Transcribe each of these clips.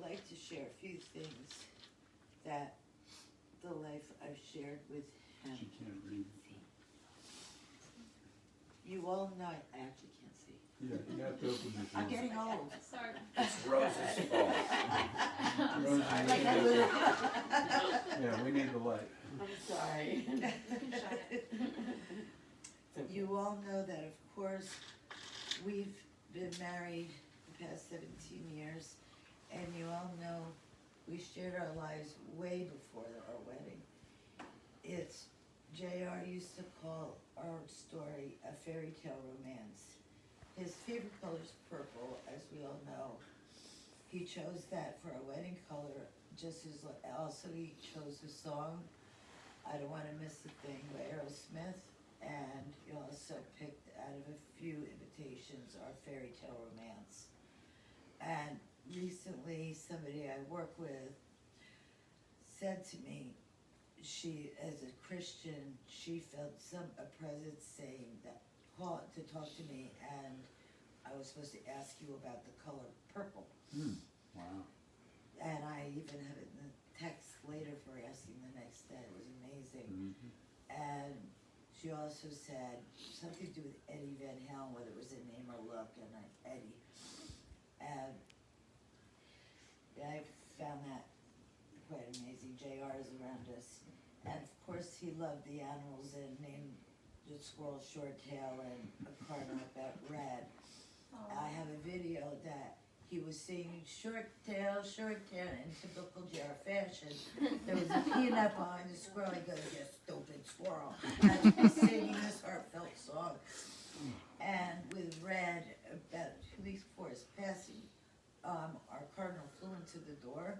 like to share a few things that the life I've shared with him. She can't read. You all know, I actually can't see. Yeah, you have to open your I'm phone. getting old. Sorry. It's Rose's fault. Rose, sorry. Like that little. yeah, we need the light. I'm sorry. You can shut it. You all know that, of course, we've been married the past 17 years, and you all know we shared our lives way before our wedding. It's, JR used to call our story a fairy tale romance. His favorite color is purple, as we all know. He chose that for our wedding color, just as also he chose the song, I Don't Want to Miss a Thing by Aerosmith, and he also picked out of a few invitations our fairy tale romance. And recently, somebody I work with said to me, she, as a Christian, she felt a presence saying that, called to talk to me, and I was supposed to ask you about the color purple. Wow. And I even have it in the text later for asking the next day. It was amazing. Mm-hmm. And she also said something to do with Eddie Van Halen, whether it was a name or look, and Eddie. And I found that quite amazing. JR is around us. And of course, he loved the animals and named the squirrel Shorttail and a cardinal about Red. I have a video that he was singing Shorttail, Shorttail in typical JR fashion. There was a peanut behind the squirrel. He goes, "You stupid squirrel." And he was singing this heartfelt song. And with Red, about 2 weeks before his passing, our cardinal flew into the door.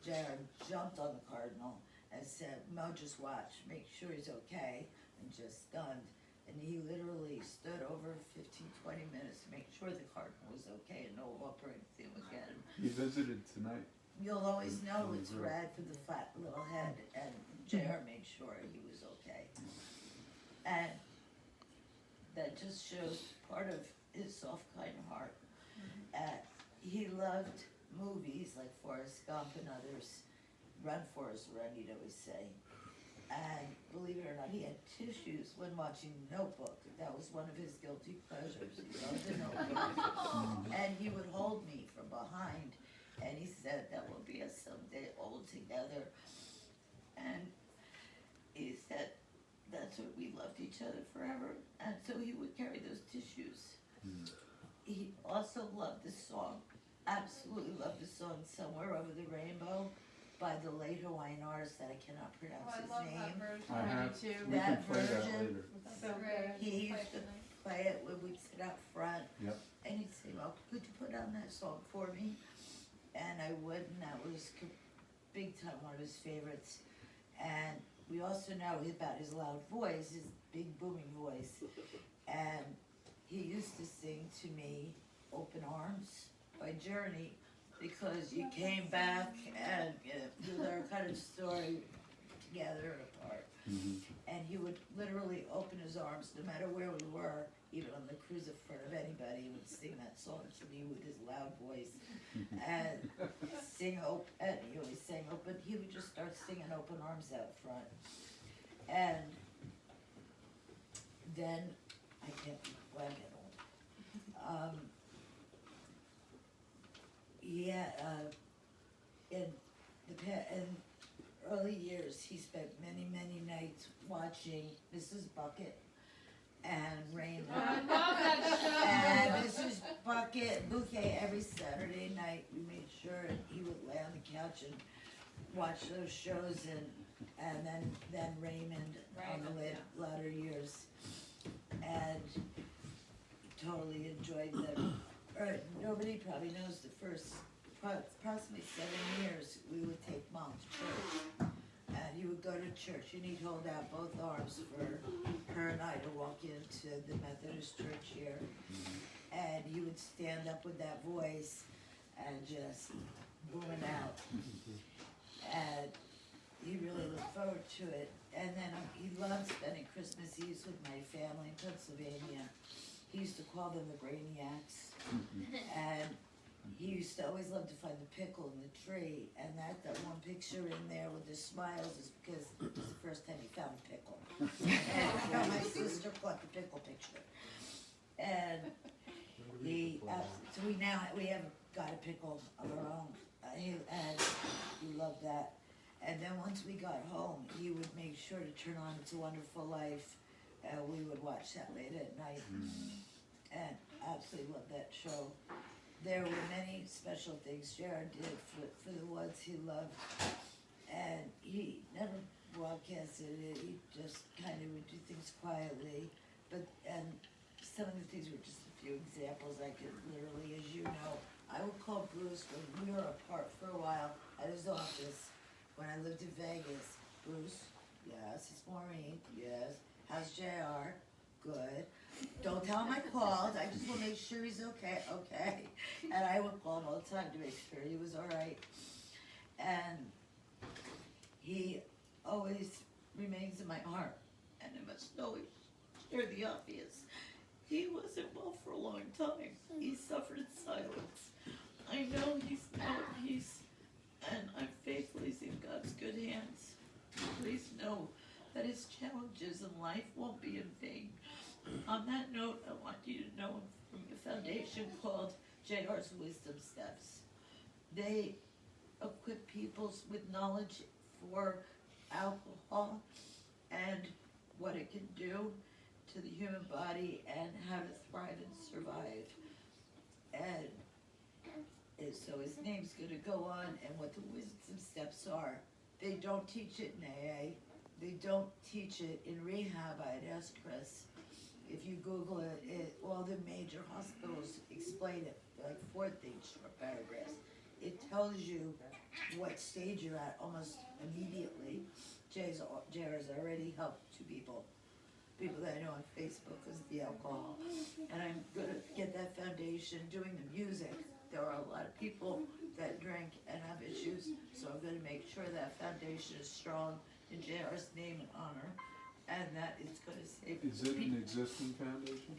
JR jumped on the cardinal and said, "Mo, just watch, make sure he's okay," and just stunned. And he literally stood over 15, 20 minutes to make sure the cardinal was okay and no whoop or anything was getting. He visited tonight. You'll always know it's Red for the flat little head, and JR made sure he was okay. And that just shows part of his soft, kind heart. He loved movies like Forrest Gump and others. Run, Forrest, run, he'd always say. And believe it or not, he had tissues when watching Notebook. That was one of his guilty pleasures. He loved the Notebook. And he would hold me from behind, and he said that we'll be us someday old together. And he said that's what we loved each other forever. And so he would carry those tissues. He also loved the song, absolutely loved the song Somewhere Over the Rainbow by the late Hawaiian artist that I cannot pronounce I his love name. that version. I have. do too. We can That play that version. later. So good. He Play used it to tonight. play it when we'd sit up front, Yep. and he'd say, "Well, could you put on that song for me?" And I would, and that was big time one of his favorites. And we also know about his loud voice, his big booming voice. And he used to sing to me Open Arms by Journey, because you came back and with our kind of story together and apart. And he would literally open his arms no matter where we were, even on the cruise in front of anybody. He would sing that song to me with his loud voice and sing open. And he always sang open. He would just start singing Open Arms out front. And then I can't be when I get old. In early years, he spent many, many nights watching Mrs. Bucket and Raymond. I love that show. And Mrs. Bucket Bouquet every Saturday night. We made sure he would lay on the couch and watch those shows, and then Raymond on the latter years, and totally enjoyed them. Nobody probably knows the first approximately 7 years we would take Mom to church. And you would go to church and he'd hold out both arms for her and I to walk into the Methodist church here. And he would stand up with that voice and just booming out. And he really looked forward to it. And then he loved spending Christmas Eves with my family in Pennsylvania. He used to call them the Brainiacs. And he used to always love to find the pickle in the tree, and that one picture in there with the smiles is because it was the first time he found a pickle. And my sister caught the pickle picture. And so we have got a pickle of our own, and we loved that. And then once we got home, he would make sure to turn on It's a Wonderful Life, we would watch that late at night, and absolutely loved that show. There were many special things Jared did for the ones he loved, and he never broadcasted it, he just kind of would do things quietly, and some of the things were just a few examples. I could literally, as you know, I would call Bruce when we were apart for a while at his office, when I lived in Vegas. Bruce, yes. It's Maureen, yes. How's JR? Good. Don't tell him I called, I just wanna make sure he's okay, okay. And I would call him all the time to make sure he was all right. And he always remains in my heart. And I must know, share the obvious. He wasn't well for a long time. He suffered in silence. I know he's now at peace, and I'm faithfully in God's good hands. Please know that his challenges in life won't be in vain. On that note, I want you to know from a foundation called JR's Wisdom Steps. They equip people with knowledge for alcohol and what it can do to the human body and how to thrive and survive. And so his name's gonna go on, and what the wisdom steps are. They don't teach it in AA. They don't teach it in rehab. I'd ask Chris. If you Google it, all the major hospitals explain it, like 4 things, short paragraphs. It tells you what stage you're at almost immediately. JR's already helped 2 people that I know on Facebook because of the alcohol. And I'm gonna get that foundation doing the music. There are a lot of people that drink and have issues, so I'm gonna make sure that foundation is strong in JR's name and honor, and that is gonna save Is it an people. existing foundation?